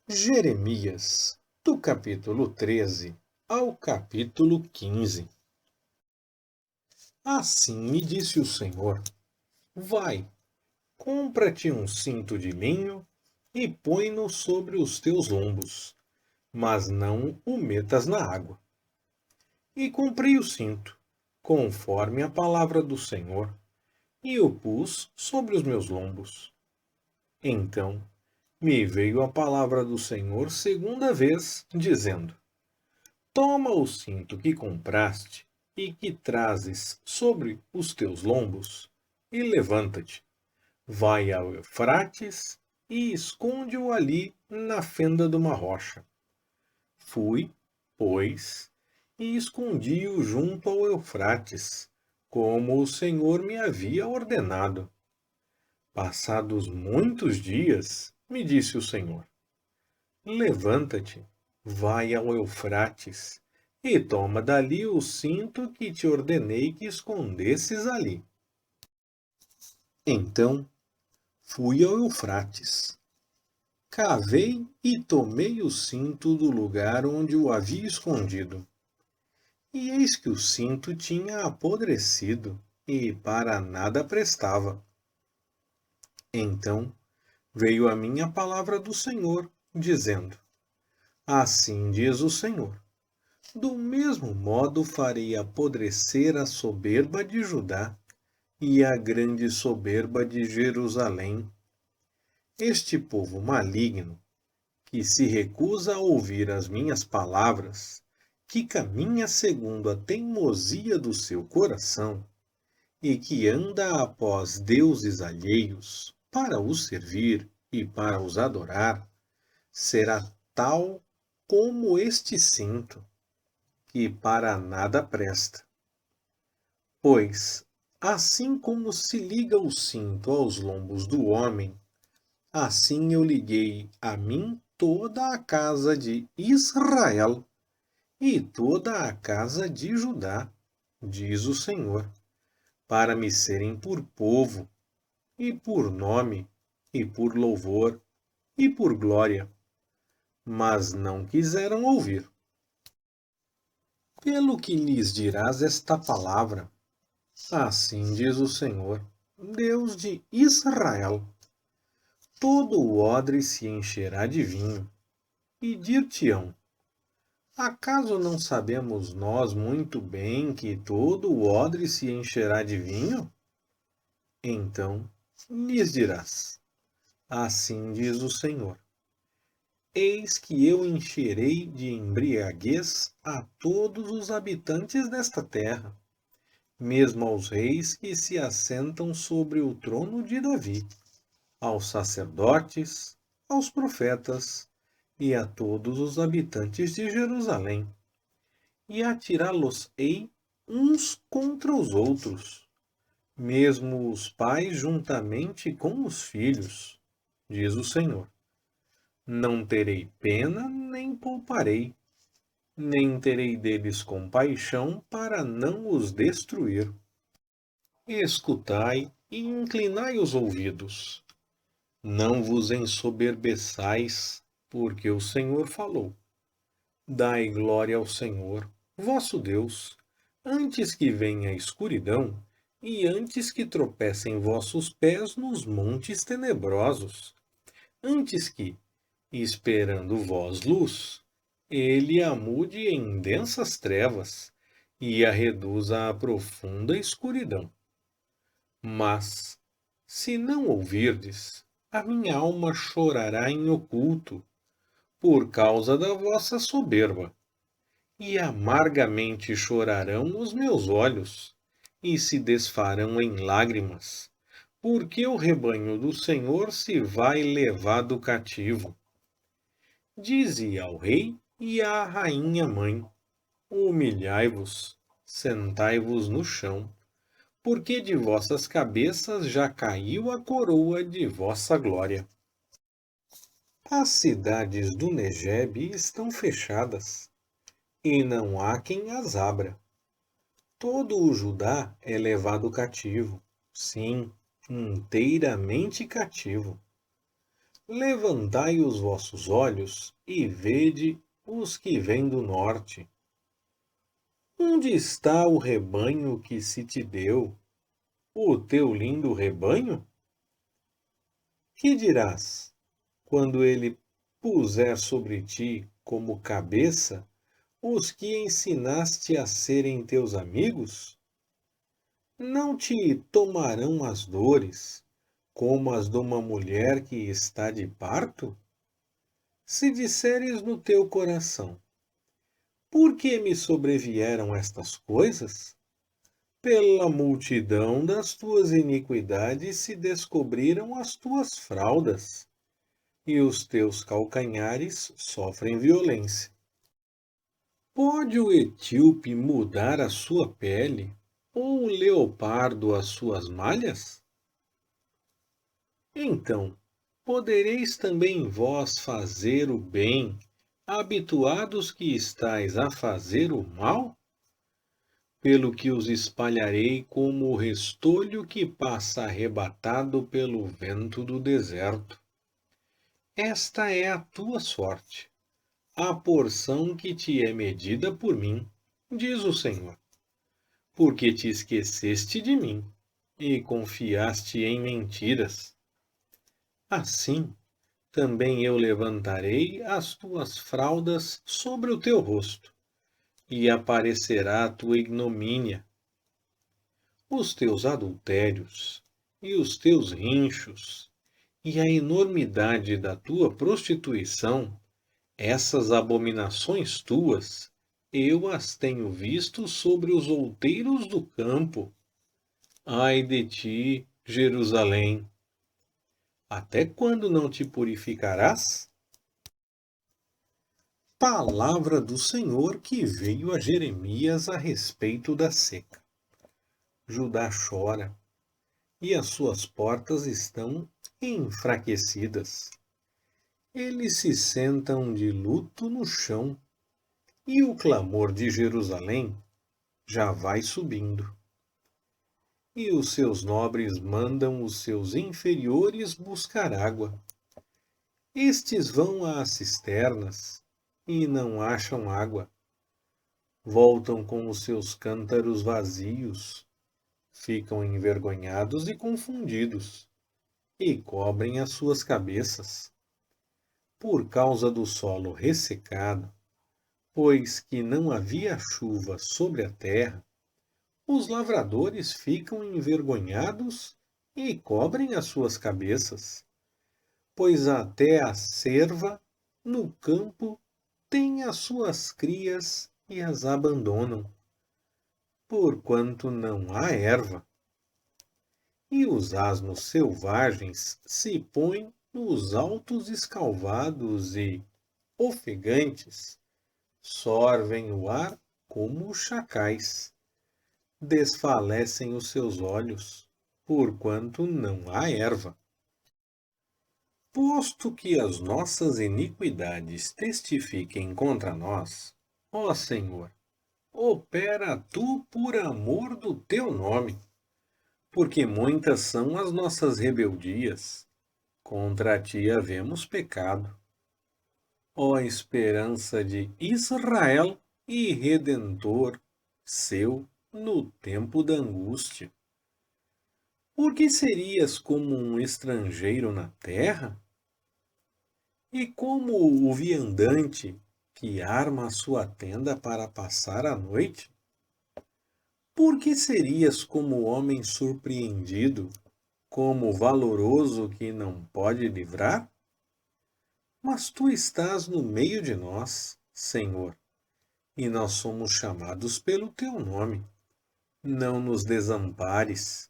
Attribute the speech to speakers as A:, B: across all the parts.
A: Jeremias, do capítulo 13 ao capítulo 15. Assim me disse o Senhor: Vai, compra-te um cinto de linho e põe-no sobre os teus lombos, mas não o metas na água. E comprei o cinto, conforme a palavra do Senhor, e o pus sobre os meus lombos. Então me veio a palavra do Senhor segunda vez, dizendo: Toma o cinto que compraste e que trazes sobre os teus lombos, e levanta-te, vai ao Eufrates e esconde-o ali na fenda de uma rocha. Fui, pois, e escondi-o junto ao Eufrates, como o Senhor me havia ordenado. Passados muitos dias, me disse o Senhor: Levanta-te, vai ao Eufrates, e toma dali o cinto que te ordenei que escondesses ali. Então fui ao Eufrates, cavei e tomei o cinto do lugar onde o havia escondido. E eis que o cinto tinha apodrecido, e para nada prestava. Então veio a mim a palavra do Senhor, dizendo: Assim diz o Senhor: Do mesmo modo farei apodrecer a soberba de Judá e a grande soberba de Jerusalém. Este povo maligno, que se recusa a ouvir as minhas palavras, que caminha segundo a teimosia do seu coração, e que anda após deuses alheios para os servir e para os adorar, será tal como este cinto, que para nada presta. Pois, assim como se liga o cinto aos lombos do homem, assim eu liguei a mim toda a casa de Israel e toda a casa de Judá, diz o Senhor, para me serem por povo, e por nome, e por louvor, e por glória. Mas não quiseram ouvir. Pelo que lhes dirás esta palavra: Assim diz o Senhor, Deus de Israel: Todo o odre se encherá de vinho, e dir-te-ão: Acaso não sabemos nós muito bem que todo o odre se encherá de vinho? Então lhes dirás: Assim diz o Senhor: Eis que eu encherei de embriaguez a todos os habitantes desta terra, mesmo aos reis que se assentam sobre o trono de Davi, aos sacerdotes, aos profetas e a todos os habitantes de Jerusalém, e atirá-los-ei uns contra os outros, mesmo os pais juntamente com os filhos, diz o Senhor. Não terei pena nem pouparei, nem terei deles compaixão para não os destruir. Escutai e inclinai os ouvidos. Não vos ensoberbeçais, porque o Senhor falou. Dai glória ao Senhor, vosso Deus, antes que venha a escuridão e antes que tropecem vossos pés nos montes tenebrosos, antes que, esperando vós luz, ele a mude em densas trevas e a reduza à profunda escuridão. Mas, se não ouvirdes, a minha alma chorará em oculto, por causa da vossa soberba, e amargamente chorarão os meus olhos, e se desfarão em lágrimas, porque o rebanho do Senhor se vai levado cativo. Dize ao rei e à rainha mãe: Humilhai-vos, sentai-vos no chão, porque de vossas cabeças já caiu a coroa de vossa glória. As cidades do Negebe estão fechadas, e não há quem as abra. Todo o Judá é levado cativo, sim, inteiramente cativo. Levantai os vossos olhos e vede os que vêm do norte. Onde está o rebanho que se te deu, o teu lindo rebanho? Que dirás, quando ele puser sobre ti como cabeça os que ensinaste a serem teus amigos? Não te tomarão as dores, como as de uma mulher que está de parto? Se disseres no teu coração, por que me sobrevieram estas coisas? Pela multidão das tuas iniquidades se descobriram as tuas fraldas, e os teus calcanhares sofrem violência. Pode o etíope mudar a sua pele, ou o leopardo as suas malhas? Então, podereis também vós fazer o bem, habituados que estáis a fazer o mal? Pelo que os espalharei como o restolho que passa arrebatado pelo vento do deserto. Esta é a tua sorte, a porção que te é medida por mim, diz o Senhor, porque te esqueceste de mim e confiaste em mentiras. Assim, também eu levantarei as tuas fraldas sobre o teu rosto, e aparecerá a tua ignomínia. Os teus adultérios, e os teus rinchos, e a enormidade da tua prostituição, essas abominações tuas, eu as tenho visto sobre os outeiros do campo. Ai de ti, Jerusalém! Até quando não te purificarás? Palavra do Senhor que veio a Jeremias a respeito da seca. Judá chora, e as suas portas estão enfraquecidas. Eles se sentam de luto no chão, e o clamor de Jerusalém já vai subindo. E os seus nobres mandam os seus inferiores buscar água. Estes vão às cisternas e não acham água. Voltam com os seus cântaros vazios, ficam envergonhados e confundidos, e cobrem as suas cabeças. Por causa do solo ressecado, pois que não havia chuva sobre a terra, os lavradores ficam envergonhados e cobrem as suas cabeças, pois até a cerva no campo tem as suas crias e as abandonam, porquanto não há erva. E os asnos selvagens se põem nos altos escalvados e, ofegantes, sorvem o ar como os chacais. Desfalecem os seus olhos, porquanto não há erva. Posto que as nossas iniquidades testifiquem contra nós, ó Senhor, opera tu por amor do teu nome, porque muitas são as nossas rebeldias, contra ti havemos pecado. Ó esperança de Israel e Redentor seu no tempo da angústia. Por que serias como um estrangeiro na terra? E como o viandante que arma a sua tenda para passar a noite? Por que serias como homem surpreendido, como valoroso que não pode livrar? Mas tu estás no meio de nós, Senhor, e nós somos chamados pelo teu nome. Não nos desampares.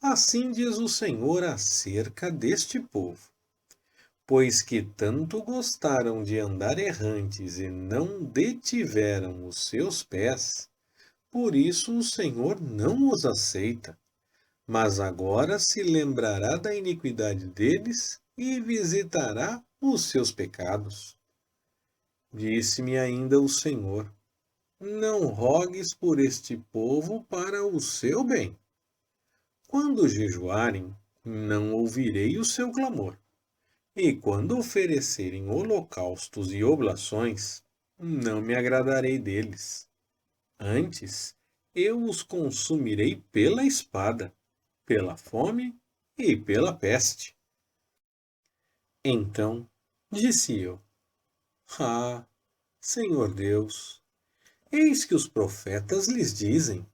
A: Assim diz o Senhor acerca deste povo. Pois que tanto gostaram de andar errantes e não detiveram os seus pés, por isso o Senhor não os aceita. Mas agora se lembrará da iniquidade deles e visitará os seus pecados. Disse-me ainda o Senhor: não rogues por este povo para o seu bem. Quando jejuarem, não ouvirei o seu clamor, E quando oferecerem holocaustos e oblações, não me agradarei deles. Antes, eu os consumirei pela espada, pela fome e pela peste. Então disse eu: Ah, Senhor Deus, eis que os profetas lhes dizem: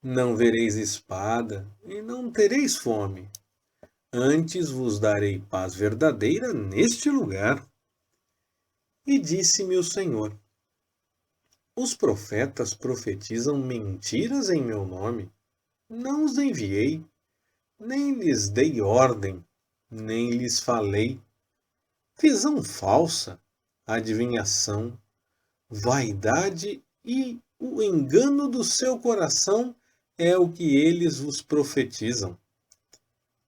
A: Não vereis espada e não tereis fome. Antes vos darei paz verdadeira neste lugar. E disse-me o Senhor: Os profetas profetizam mentiras em meu nome. Não os enviei, nem lhes dei ordem, nem lhes falei. Visão falsa, adivinhação, vaidade e o engano do seu coração é o que eles vos profetizam.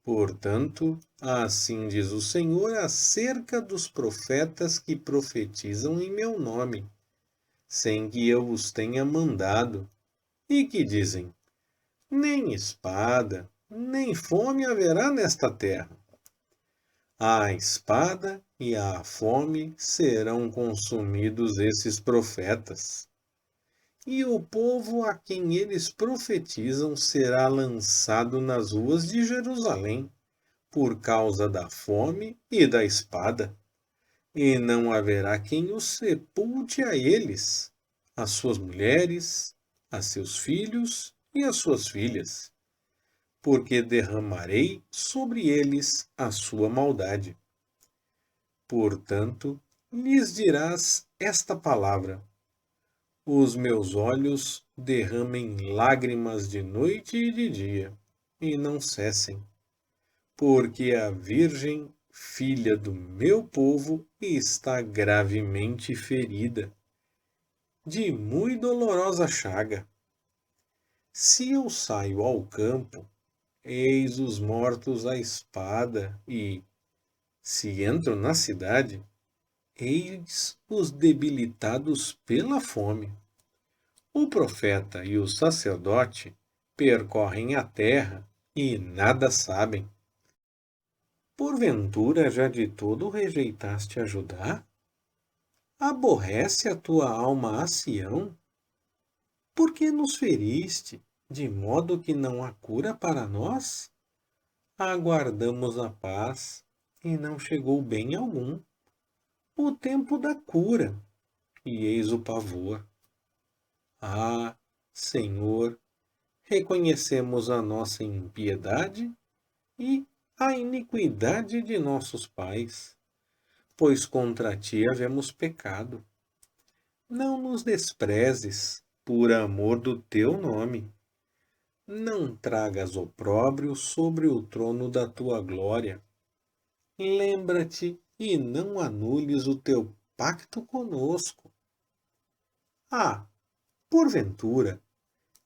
A: Portanto, assim diz o Senhor acerca dos profetas que profetizam em meu nome, sem que eu os tenha mandado, e que dizem: nem espada, nem fome haverá nesta terra. A espada e a fome serão consumidos esses profetas. E o povo a quem eles profetizam será lançado nas ruas de Jerusalém, por causa da fome e da espada. E não haverá quem os sepulte a eles, as suas mulheres, a seus filhos e as suas filhas, porque derramarei sobre eles a sua maldade. Portanto, lhes dirás esta palavra: os meus olhos derramem lágrimas de noite e de dia, e não cessem, porque a Virgem, filha do meu povo, está gravemente ferida, de muito dolorosa chaga. Se eu saio ao campo, eis os mortos à espada, e, se entro na cidade, eis os debilitados pela fome. O profeta e o sacerdote percorrem a terra e nada sabem. Porventura já de todo rejeitaste a Judá? Aborrece a tua alma a Sião? Por que nos feriste, de modo que não há cura para nós? Aguardamos a paz, e não chegou bem algum. O tempo da cura, e eis o pavor. Ah, Senhor, reconhecemos a nossa impiedade e a iniquidade de nossos pais, pois contra ti havemos pecado. Não nos desprezes, por amor do teu nome. Não tragas opróbrio sobre o trono da tua glória. Lembra-te e não anules o teu pacto conosco. Ah, porventura,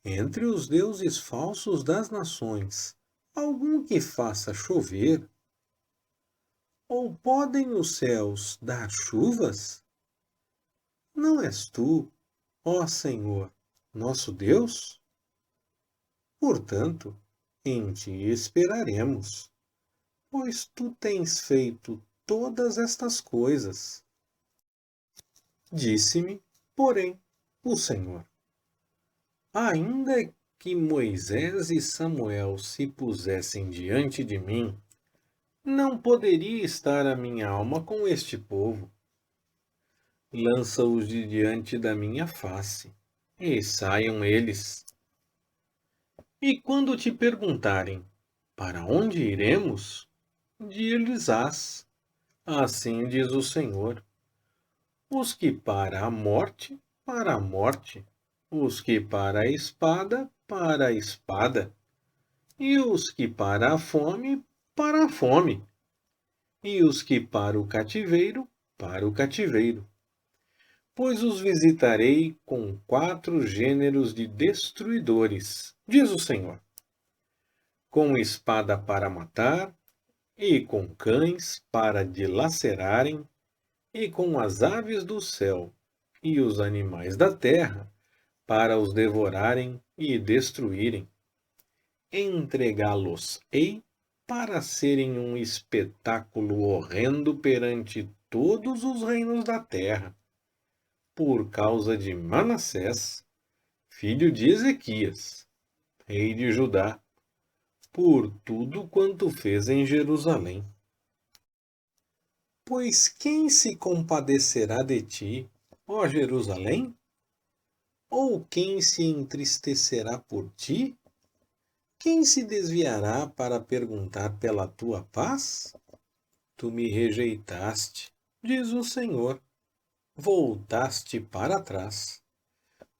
A: entre os deuses falsos das nações, algum que faça chover? Ou podem os céus dar chuvas? Não és tu, ó Senhor, nosso Deus? Portanto, em ti esperaremos, pois tu tens feito todas estas coisas. Disse-me, porém, o Senhor: ainda que Moisés e Samuel se pusessem diante de mim, não poderia estar a minha alma com este povo. Lança-os de diante da minha face, e saiam eles. E quando te perguntarem, para onde iremos? Dir-lhes-ás, assim diz o Senhor: os que para a morte, os que para a espada, e os que para a fome, e os que para o cativeiro. Pois os visitarei com 4 gêneros de destruidores, diz o Senhor: com espada para matar, e com cães para dilacerarem, e com as aves do céu e os animais da terra para os devorarem e destruírem. Entregá-los-ei para serem um espetáculo horrendo perante todos os reinos da terra, por causa de Manassés, filho de Ezequias, rei de Judá, por tudo quanto fez em Jerusalém. Pois quem se compadecerá de ti, ó Jerusalém? Ou quem se entristecerá por ti? Quem se desviará para perguntar pela tua paz? Tu me rejeitaste, diz o Senhor, voltaste para trás.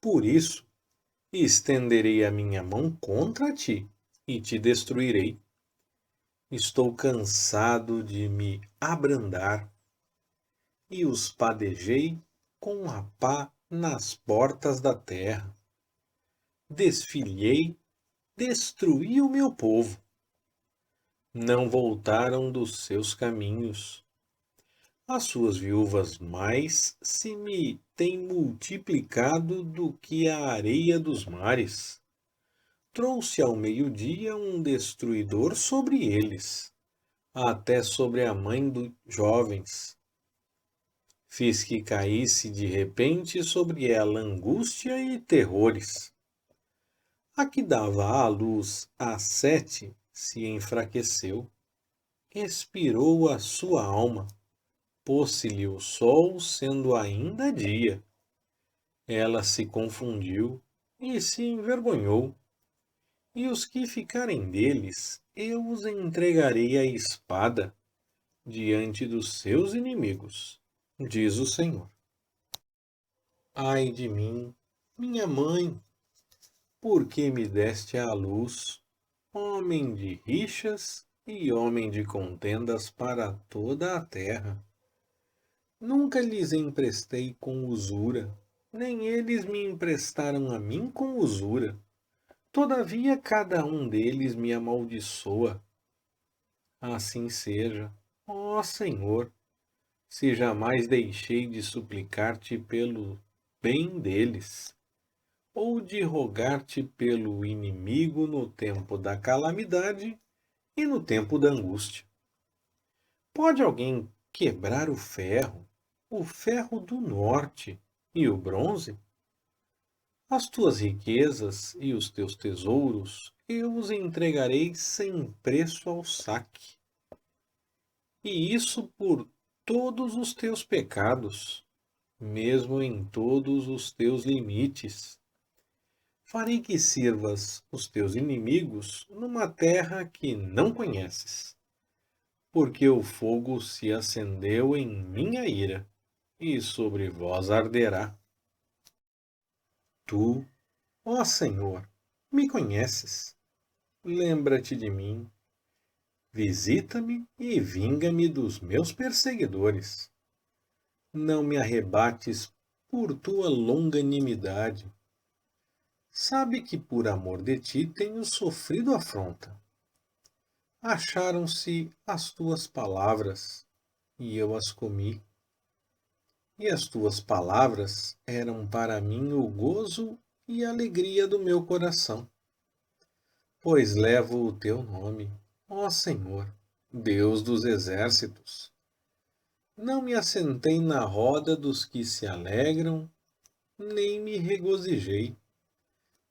A: Por isso, estenderei a minha mão contra ti e te destruirei. Estou cansado de me abrandar e os padejei com a pá nas portas da terra. Desfilhei, destruí o meu povo. Não voltaram dos seus caminhos. As suas viúvas mais se me têm multiplicado do que a areia dos mares. Trouxe ao meio-dia um destruidor sobre eles, até sobre a mãe dos jovens. Fiz que caísse de repente sobre ela angústia e terrores. A que dava à luz às 7 se enfraqueceu, expirou a sua alma, pôs-se-lhe o sol sendo ainda dia. Ela se confundiu e se envergonhou, e os que ficarem deles eu os entregarei à espada diante dos seus inimigos, diz o Senhor. Ai de mim, minha mãe, por que me deste à luz, homem de rixas e homem de contendas para toda a terra? Nunca lhes emprestei com usura, nem eles me emprestaram a mim com usura. Todavia cada um deles me amaldiçoa. Assim seja, ó Senhor, se jamais deixei de suplicar-te pelo bem deles, ou de rogar-te pelo inimigo no tempo da calamidade e no tempo da angústia. Pode alguém quebrar o ferro do norte e o bronze? As tuas riquezas e os teus tesouros eu os entregarei sem preço ao saque. E isso por todos os teus pecados, mesmo em todos os teus limites. Farei que sirvas os teus inimigos numa terra que não conheces, porque o fogo se acendeu em minha ira, e sobre vós arderá. Tu, ó Senhor, me conheces. Lembra-te de mim, visita-me e vinga-me dos meus perseguidores. Não me arrebates por tua longanimidade. Sabe que por amor de ti tenho sofrido afronta. Acharam-se as tuas palavras, e eu as comi. E as tuas palavras eram para mim o gozo e a alegria do meu coração. Pois levo o teu nome, ó Senhor, Deus dos exércitos. Não me assentei na roda dos que se alegram, nem me regozijei.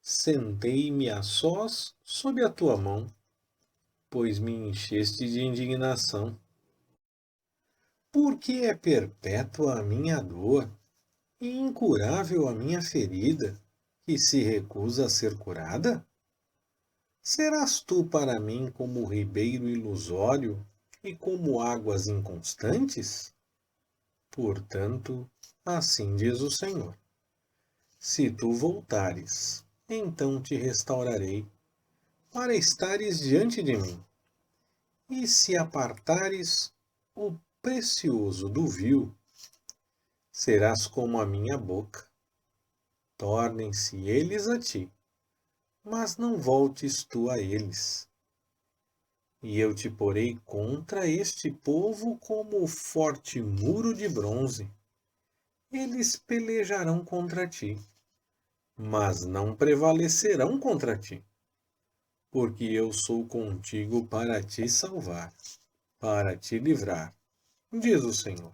A: Sentei-me a sós sob a tua mão, pois me encheste de indignação. Porque é perpétua a minha dor, e incurável a minha ferida, que se recusa a ser curada? Serás tu para mim como ribeiro ilusório e como águas inconstantes? Portanto, assim diz o Senhor: se tu voltares, então te restaurarei, para estares diante de mim. E se apartares o precioso do vil, serás como a minha boca. Tornem-se eles a ti, mas não voltes tu a eles. E eu te porei contra este povo como forte muro de bronze. Eles pelejarão contra ti, mas não prevalecerão contra ti, porque eu sou contigo para te salvar, para te livrar, diz o Senhor,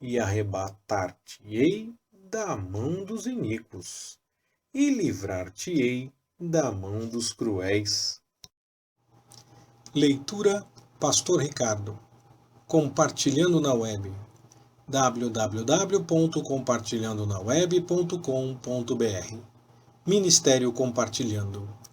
A: e arrebatar-te-ei da mão dos iníquos, e livrar-te-ei da mão dos cruéis. Leitura Pastor Ricardo. Compartilhando na web. www.compartilhandonaweb.com.br Ministério Compartilhando.